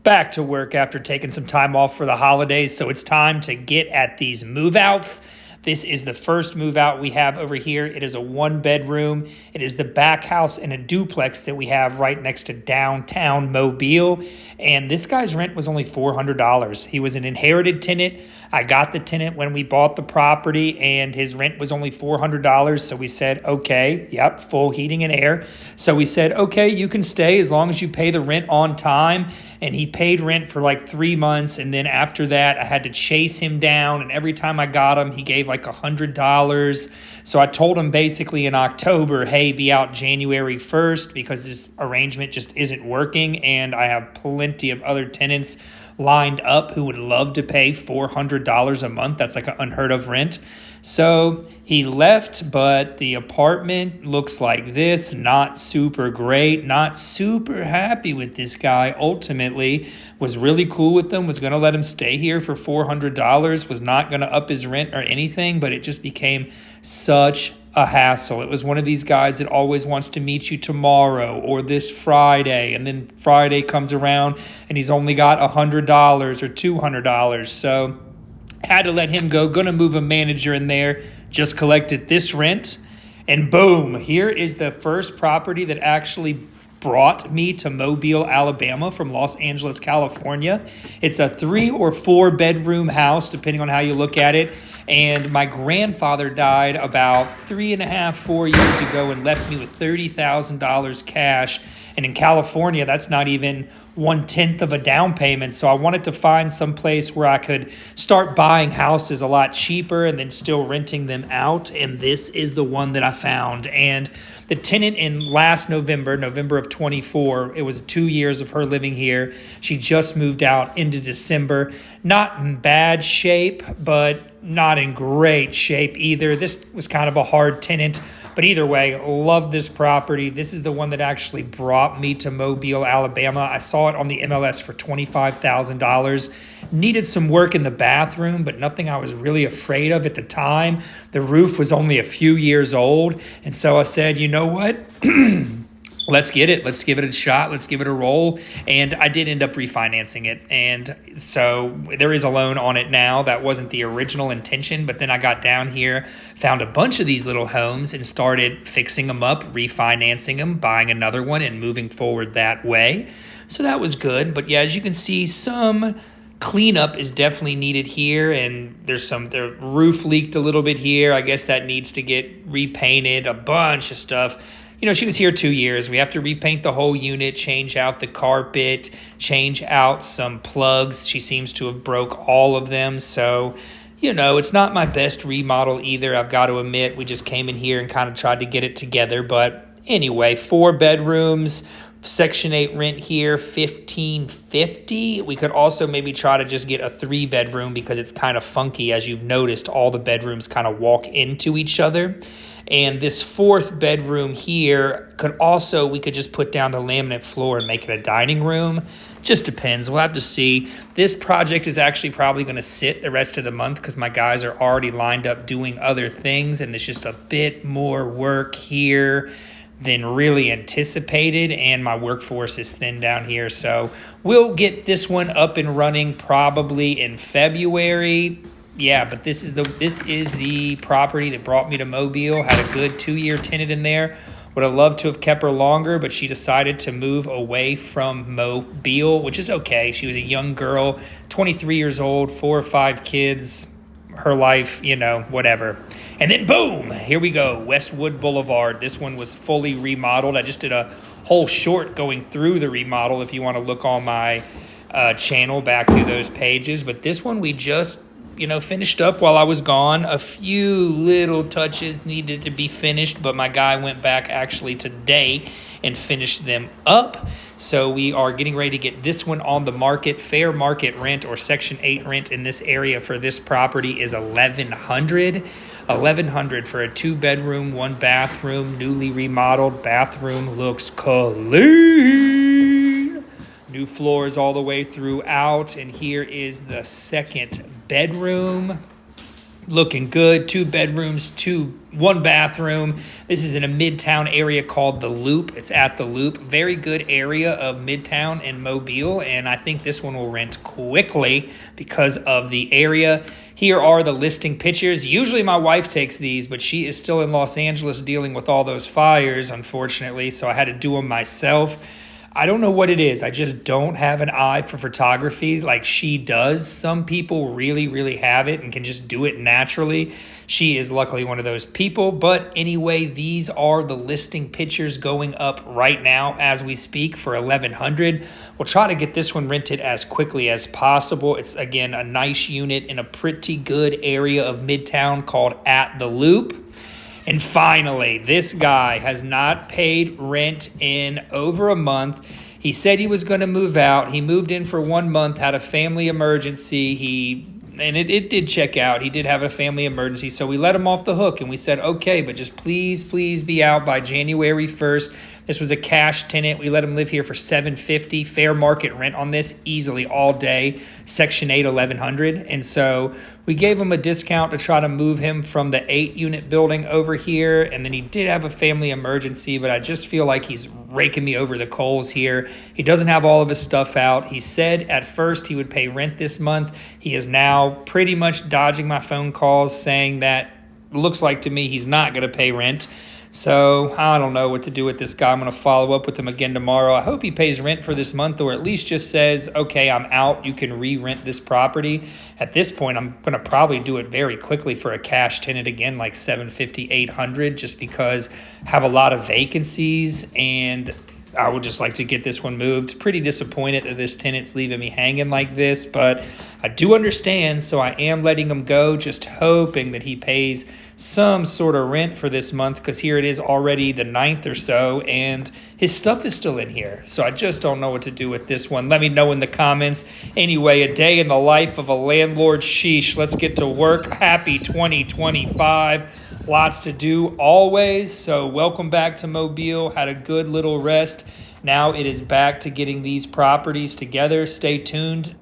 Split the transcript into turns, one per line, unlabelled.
Back to work after taking some time off for the holidays, so it's time to get at these move outs. This is the first move out we have over here. It is a 1-bedroom. It is the back house in a duplex that we have right next to downtown Mobile. And this guy's rent was only $400. He was an inherited tenant. I got the tenant when we bought the property, and his rent was only $400. So we said, okay, yep, full heating and air. So we said, okay, you can stay as long as you pay the rent on time. And he paid rent for like 3 months. And then after that, I had to chase him down. And every time I got him, he gave like $100. So I told him basically in October, hey, be out January 1st because this arrangement just isn't working. And I have plenty of other tenants lined up who would love to pay $400 a month. That's like an unheard of rent. So he left, but the apartment looks like this. Not super great, not super happy with this guy. Ultimately, was really cool with them, was going to let him stay here for $400, was not going to up his rent or anything, but it just became such a hassle. It was one of these guys that always wants to meet you tomorrow or this Friday, and then Friday comes around and he's only got $100 or $200. So had to let him go. Gonna move a manager in there. Just collected this rent. And boom, here is the first property that actually brought me to Mobile, Alabama from Los Angeles, California. It's a 3 or 4 bedroom house, depending on how you look at it. And my grandfather died about 3.5, 4 years ago and left me with $30,000 cash. And in California, that's not even 1/10 of a down payment. So I wanted to find some place where I could start buying houses a lot cheaper and then still renting them out. And this is the one that I found. And the tenant in last November of 24, it was 2 years of her living here. She just moved out into December. Not in bad shape, but not in great shape either. This was kind of a hard tenant. But either way, love this property. This is the one that actually brought me to Mobile, Alabama. I saw it on the MLS for $25,000. Needed some work in the bathroom, but nothing I was really afraid of at the time. The roof was only a few years old. And so I said, you know what? Let's get it. Let's give it a shot. Let's give it a roll. And I did end up refinancing it. And so there is a loan on it now. That wasn't the original intention. But then I got down here, found a bunch of these little homes and started fixing them up, refinancing them, buying another one and moving forward that way. So that was good. But yeah, as you can see, some cleanup is definitely needed here. And the roof leaked a little bit here. I guess that needs to get repainted, a bunch of stuff. You know, she was here 2 years. We have to repaint the whole unit, change out the carpet, change out some plugs. She seems to have broke all of them. So, you know, it's not my best remodel either. I've got to admit, we just came in here and kind of tried to get it together. But anyway, 4 bedrooms, Section 8 rent here, $1,550. We could also maybe try to just get a 3-bedroom because it's kind of funky. As you've noticed, all the bedrooms kind of walk into each other. And this 4th bedroom here we could just put down the laminate floor and make it a dining room. Just depends. We'll have to see. This project is actually probably going to sit the rest of the month because my guys are already lined up doing other things. And there's just a bit more work here than really anticipated. And my workforce is thin down here. So we'll get this one up and running probably in February. Yeah, but this is the property that brought me to Mobile. Had a good 2-year tenant in there. Would have loved to have kept her longer, but she decided to move away from Mobile, which is okay. She was a young girl, 23 years old, 4 or 5 kids. Her life, you know, whatever. And then boom, here we go, Westwood Boulevard. This one was fully remodeled. I just did a whole short going through the remodel if you want to look on my channel back through those pages. But this one we just finished up while I was gone. A few little touches needed to be finished, but my guy went back actually today and finished them up. So we are getting ready to get this one on the market. Fair market rent or Section 8 rent in this area for this property is $1,100. $1,100 for a 2-bedroom, 1-bathroom, newly remodeled. Bathroom looks clean. New floors all the way throughout. And here is the 2nd bedroom. Looking good. 2 bedrooms, 2 one bathroom. This is in a midtown area called the Loop. It's at the Loop. Very good area of midtown and Mobile, and I think this one will rent quickly because of the area. Here are the listing pictures. Usually my wife takes these, but she is still in Los Angeles dealing with all those fires, unfortunately, so I had to do them myself. I don't know what it is. I just don't have an eye for photography like she does. Some people really, really have it and can just do it naturally. She is luckily one of those people. But anyway, these are the listing pictures going up right now as we speak for $1,100. We'll try to get this one rented as quickly as possible. It's, again, a nice unit in a pretty good area of Midtown called At the Loop. And finally, this guy has not paid rent in over a month. He said he was going to move out. He moved in for 1 month, had a family emergency. It did check out. He did have a family emergency, so we let him off the hook, and we said, okay, but just please be out by January 1st. This was a cash tenant. We let him live here for $750. Fair market rent on this easily all day. Section 8, $1,100. And so we gave him a discount to try to move him from the 8-unit building over here. And then he did have a family emergency, but I just feel like he's raking me over the coals here. He doesn't have all of his stuff out. He said at first he would pay rent this month. He is now pretty much dodging my phone calls, saying that looks like to me he's not going to pay rent. So I don't know what to do with this guy. I'm going to follow up with him again tomorrow. I hope he pays rent for this month, or at least just says, okay, I'm out. You can re-rent this property. At this point, I'm going to probably do it very quickly for a cash tenant again, like $750, $800, just because I have a lot of vacancies and I would just like to get this one moved. Pretty disappointed that this tenant's leaving me hanging like this, but I do understand, so I am letting him go, just hoping that he pays some sort of rent for this month, because here it is already the 9th or so, and his stuff is still in here. So I just don't know what to do with this one. Let me know in the comments. Anyway, a day in the life of a landlord. Sheesh, let's get to work. Happy 2025. Lots to do always. So welcome back to Mobile. Had a good little rest. Now it is back to getting these properties together. Stay tuned.